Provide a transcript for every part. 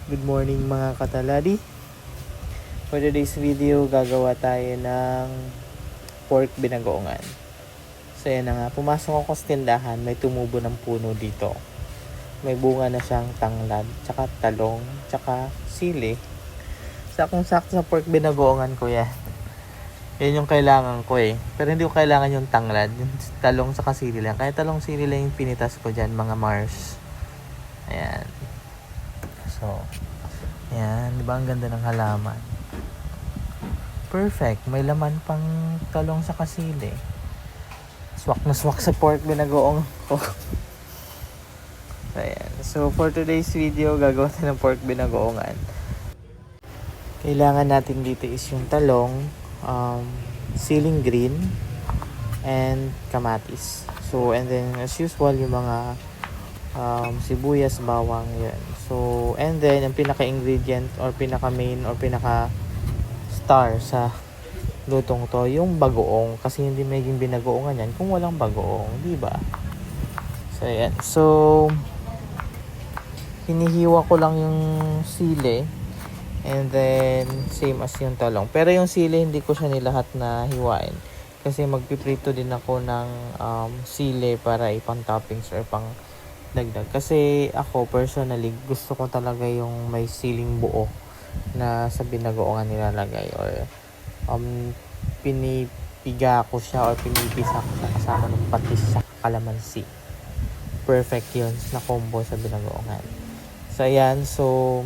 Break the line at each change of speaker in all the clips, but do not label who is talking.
Good morning mga kataladi. For today's video, gagawa tayo ng pork binagoongan. So yan na nga, pumasok ako sa tindahan, may tumubo ng puno dito. May bunga na siyang tanglad, tsaka talong, tsaka sili. Sakong-sakto sa pork binagoongan ko yan. Yan yung kailangan ko eh. Pero hindi ko kailangan yung tanglad, yung talong tsaka sili lang. Kaya talong sili lang yung pinitas ko dyan mga Mars. Ayan. So, yan, di ba ang ganda ng halaman? Perfect, may laman pang talong sa kasili. Swak na swak sa pork binagoong ko. Ayan. So, for today's video, gagawa tayo ng pork binagoongan. Kailangan natin dito is yung talong, siling green, and kamatis. So, and then, as usual, yung mga sibuyas, bawang, yan. So, and then, ang pinaka-ingredient or pinaka-main or pinaka-star sa lutong to, yung bagoong. Kasi hindi maging binagoongan yan kung walang bagoong, di ba? So, yan. So, hinihiwa ko lang yung sili. And then, same as yung talong. Pero yung sili, hindi ko siya nilahat na hiwain. Kasi magpiprito din ako ng sili para ipang toppings or pang dagdag. Kasi ako personally gusto ko talaga yung may siling buo na sa binagoongan nilalagay or pinipiga ko siya or pinipisa ko siya kasama ng patis sa kalamansi. Perfect yun na combo sa binagoongan. So ayan, so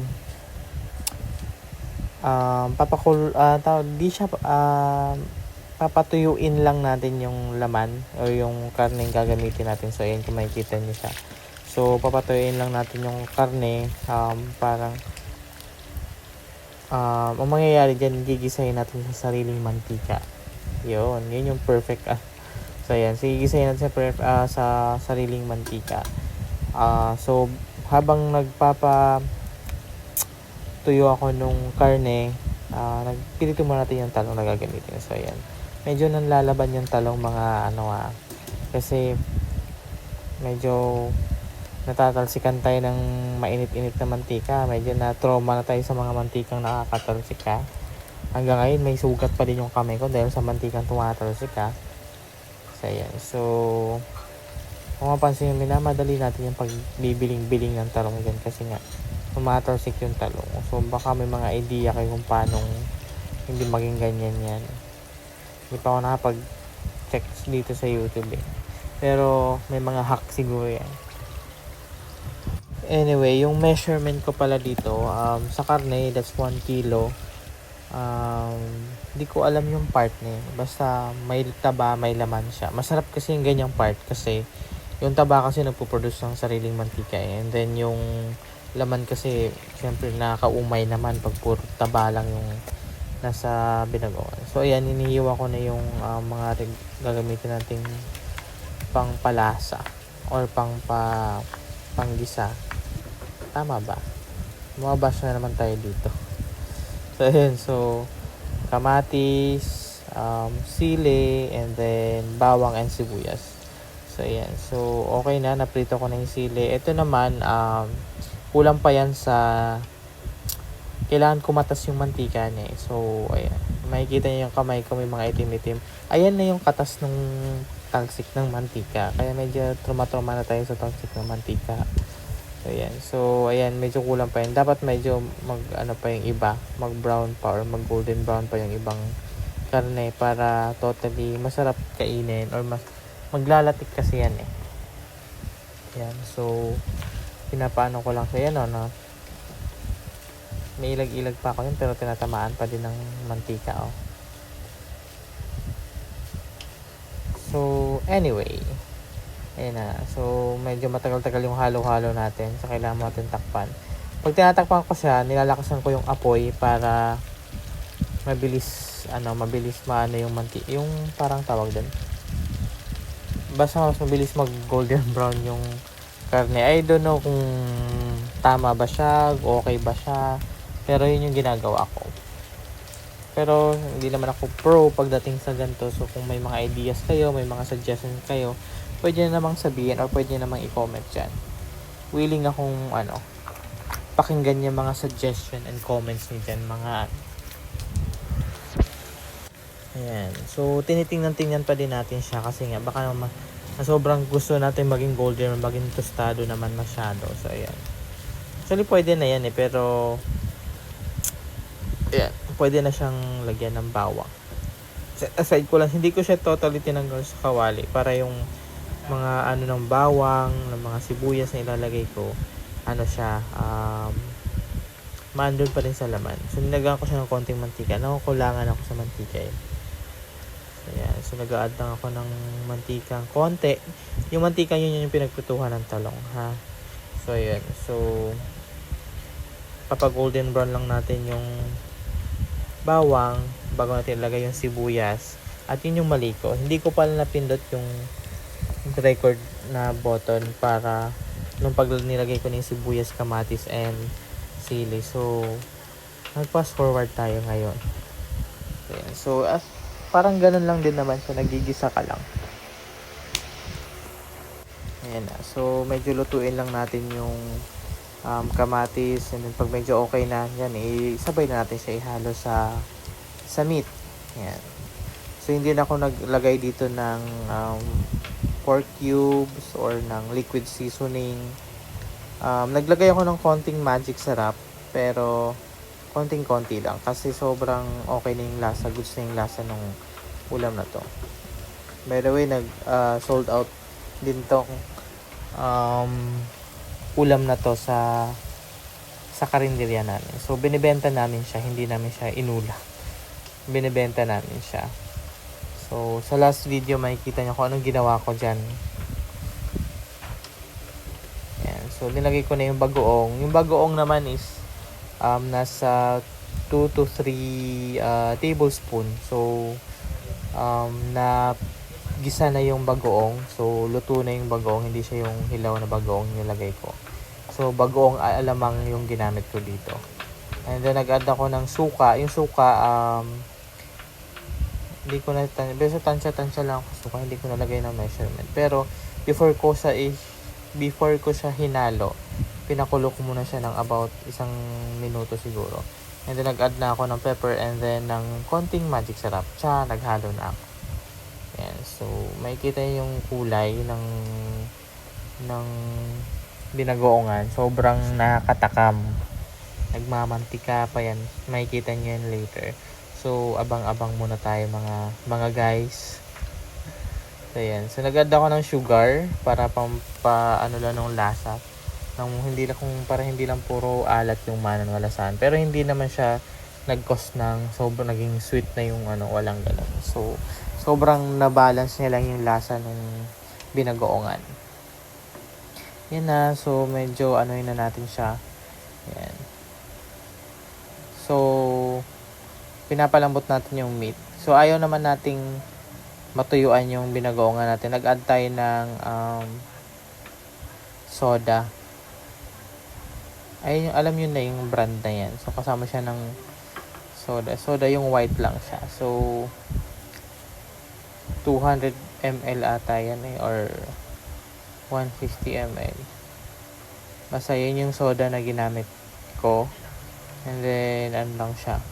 papatuyuin lang natin yung laman o yung karneng gagamitin natin. So ayan, kung makikita nyo siya. So, papatuyuin lang natin yung karne. Parang ang mangyayari dyan, gigisahin natin sa sariling mantika. Yun yung perfect. So, ayan. Gigisahin natin sa sariling mantika. So, habang nagpapatuyo ako nung karne, nagpilito muna natin yung talong na gagamitin. So, ayan. Medyo nanlalaban yung talong mga kasi medyo natatalsikan tayo ng mainit-init na mantika. Medyo na trauma na tayo sa mga mantikang nakakatalsika. Hanggang ngayon may sugat pa din yung kamay ko dahil sa mantikang tumatalsika. So ayan. So kung mapansin yung minamadali natin yung pagbibiling-biling ng talong dyan kasi nga tumatalsik yung talong. So baka may mga idea kayo kung paano hindi maging ganyan yan. Hindi pa ako nakapag-check dito sa YouTube eh. Pero may mga hack siguro yan. Anyway, yung measurement ko pala dito, sa karne, that's 1 kilo. Di ko alam yung part niya. Basta may taba, may laman siya. Masarap kasi yung ganyang part kasi yung taba kasi nagpo-produce ng sariling mantika eh. And then yung laman kasi, syempre nakakaumay naman pag puro taba lang yung nasa binagoongan. So ayan, hinihiwa ko na yung mga gagamitin nating pangpalasa or panggisa. Tama ba? Mababash na naman tayo dito. So, ayun. So, kamatis, sili, and then bawang and sibuyas. So, ayan. So, okay na. Naprito ko na yung sili. Ito naman, kulang pa yan sa kailangan kumatas yung mantika niya. So, ayan. Makikita niyo yung kamay ko, may mga itim-itim. Ayan na yung katas ng talsik ng mantika. Kaya medyo trauma-trauma na tayo sa talsik ng mantika. So, ayan. So, ayan. Medyo kulang pa yun. Dapat medyo pa yung iba. Mag-brown pa or mag-golden brown pa yung ibang karne para totally masarap kainin or maglalatik kasi yan eh. Ayan. So, pinapaano ko lang sa yan, no? May ilag-ilag pa ako yun pero tinatamaan pa din ng mantika, oh. So, anyway. Ayan na. So, medyo matagal-tagal yung halo-halo natin. So, kailangan mo natin takpan. Pag tinatakpan ko siya, nilalakasan ko yung apoy para mabilis maano yung yung parang tawag din. Basta mas mabilis mag golden brown yung karne. I don't know kung tama ba siya, okay ba siya. Pero yun yung ginagawa ko. Pero hindi naman ako pro pagdating sa ganito. So, kung may mga ideas kayo, may mga suggestions kayo, pwede na namang sabihin or pwede na namang i-comment dyan. Willing akong pakinggan yung mga suggestion and comments niyo dyan, mga ayan. So, tinitingnan-tingnan pa din natin siya kasi nga baka naman na sobrang gusto natin maging golden, maging tostado naman masyado. So, ayan. Actually, pwede na yan pero ayan, pwede na siyang lagyan ng bawang. Aside ko lang, hindi ko siya totally tinanggal sa kawali para yung mga ano ng bawang, ng mga sibuyas na ilalagay ko, ano siya, maandun pa rin sa laman. So, nilagyan ko siya ng konting mantika. Nakukulangan ako sa mantika eh. Ayan, so nag-a-add lang ako ng mantikang konti. Yung mantika yun yung pinagpituhan ng talong, ha. So ayan, so kapag golden brown lang natin yung bawang bago natin ilagay yung sibuyas. At yun yung mali ko. Hindi ko pala napindot yung record na button para nung pag nilagay ko ng sibuyas, kamatis and sili. So nag-fast forward tayo ngayon. Ayan, so parang ganun lang din naman siya, nagigisa ka lang. Ayan na. So, medyo lutuin lang natin yung kamatis. And then, pag medyo okay na, yan, isabay na natin siya ihalo sa meat. Ayan. So, hindi na ako naglagay dito ng pork cubes or ng liquid seasoning. Naglagay ako ng konting magic sarap, pero konting-konti lang kasi sobrang okay na yung lasa, goods na yung lasa ng ulam na to. By the way, sold out din tong ulam na to sa karinderya namin. So binibenta namin siya, hindi namin siya inula. Binibenta namin siya. So sa last video makikita niyo kung anong ginawa ko diyan. Yan. So nilagay ko na yung bagoong. Yung bagoong naman is nasa 2 to 3 tablespoon. So na gisa na yung bagoong. So luto na yung bagoong, hindi siya yung hilaw na bagoong nilagay ko. So bagoong alamang yung ginamit ko dito. And then nag-add ako ng suka. Yung suka hindi ko na basta tansya lang ako suka, hindi ko nalagay ng measurement. Pero before ko siya hinalo, pinakulo ko muna siya ng about 1 minuto siguro. And then nag-add na ako ng pepper and then ng konting magic sarap. Tsaka naghalo na ako. Ayan. So makikita yung kulay ng binagoongan. Sobrang nakakatakam. Nagmamantika pa yan. Makikita nyo yan later. So abang-abang muna tayo mga guys. So ayan. So nag-add ako ng sugar para ano lang ng lasa. Para hindi lang puro alat yung mananwalasan. Pero hindi naman siya nag-cause ng sobrang naging sweet na yung walang ganun. So sobrang na-balance niya lang yung lasa ng binagoongan. Yan na. So medyo yun na natin siya. Yan. So pinapalambot natin yung meat. So ayaw naman nating matuyuan yung binagoongan natin. Nag-add tayo ng soda. Ayun, alam yun na yung brand na yan. So kasama siya ng soda yung white lang siya. So 200 ml ata yan or 150 ml. Basta yun yung soda na ginamit ko. And then ano lang siya,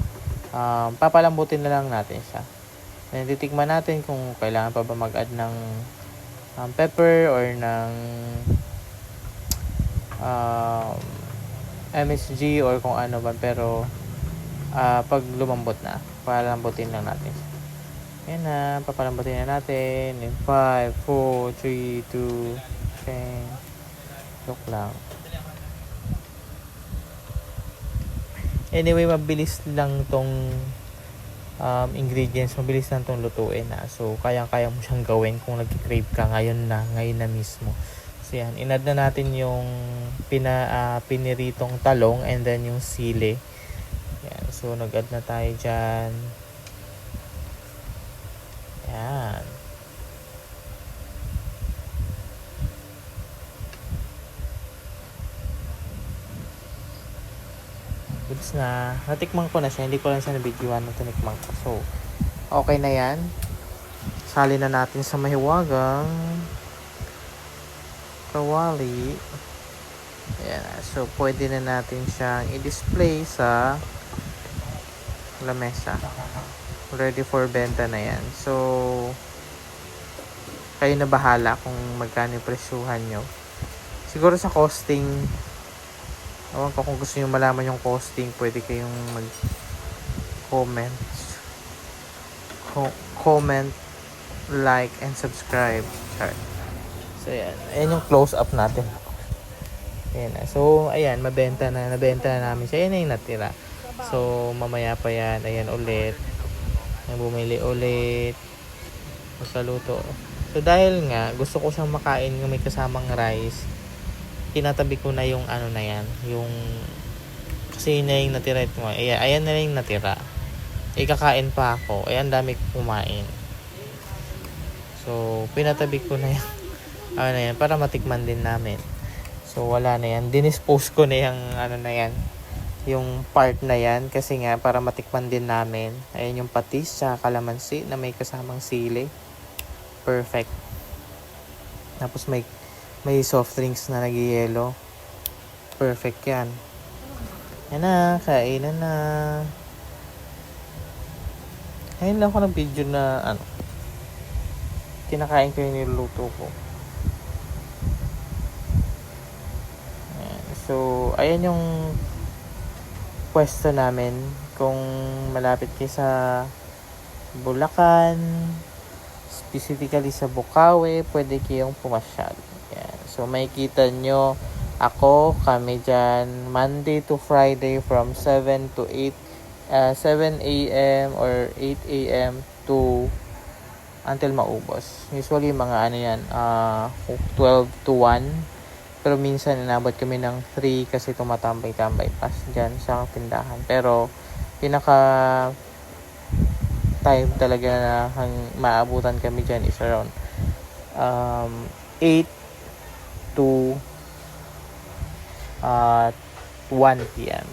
papalambutin na lang natin siya. And titikman natin kung kailangan pa ba mag-add ng pepper or ng MSG or kung ano ba. Pero pag lumambot na, papalambutin lang natin. Yan na, papalambutin na natin in 5, 4, 3, 2, 10. Look lang. Anyway, mabilis lang tong ingredients, mabilis lang tong lutuin na. So kaya-kaya mo siyang gawin kung nag-crave ka ngayon na mismo. So yan, in-add na natin yung piniritong talong and then yung sili. Yan, so nag-add na tayo dyan. Yan. Goods na. Natikman ko na siya. Hindi ko lang siya na-videoan na tinikman ko. So, okay na yan. Sali na natin sa mahiwagang kawali. Ayan. So, pwede na natin siyang i-display sa lamesa. Ready for benta na yan. So, kayo na bahala kung magkano yung presyuhan nyo. Siguro sa costing, ewan ko kung gusto nyo malaman yung costing, pwede kayong mag-comment. Comment, like, and subscribe. Char. So, ayan. Ayan yung close-up natin. Ayan na. So, ayan, nabenta na namin siya. Ayan na yung natira. So, mamaya pa yan. Ayan ulit. Ayan, bumili ulit. Magkaluto. So, dahil nga, gusto ko siyang makain ng may kasamang rice, tinatabi ko na yung ano na yan. Yung, kasi yun na yung natira. Ayan na yung natira. Kakain pa ako. Ayan, dami ko kumain. So, pinatabi ko na yung, ano na yan, para matikman din namin. So, wala na yan. Dinispose ko na yung, ano na yan, yung part na yan. Kasi nga, para matikman din namin. Ayan yung patis, tsaka kalamansi na may kasamang sili. Perfect. Tapos may soft drinks na nagyayelo. Perfect yan. Yan na, kainan na. Ayun lang ako ng video na, ano, kinakain ko yung niluluto ko. So, ayan yung pwesto namin. Kung malapit kayo sa Bulacan, specifically sa Bukawi, pwede kayong pumasyal. Ayan. So, makikita nyo kami dyan, Monday to Friday from 7 to 8, 7 a.m. or 8 a.m. to until maubos. Usually, mga ano yan, 12 to 1. Pero minsan inabot kami ng 3 kasi tumatambay-tambay pa dyan sa tindahan. Pero pinaka time talaga na maabutan kami dyan is around 8 to 1 p.m.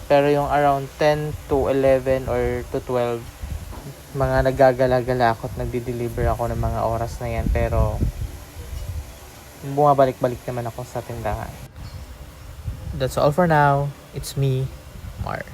Pero yung around 10 to 11 or to 12, mga nagagala-gala ako at nagdi-deliver ako ng mga oras na yan. Pero bumabalik-balik naman ako sa tindahan. That's all for now. It's me, Mark.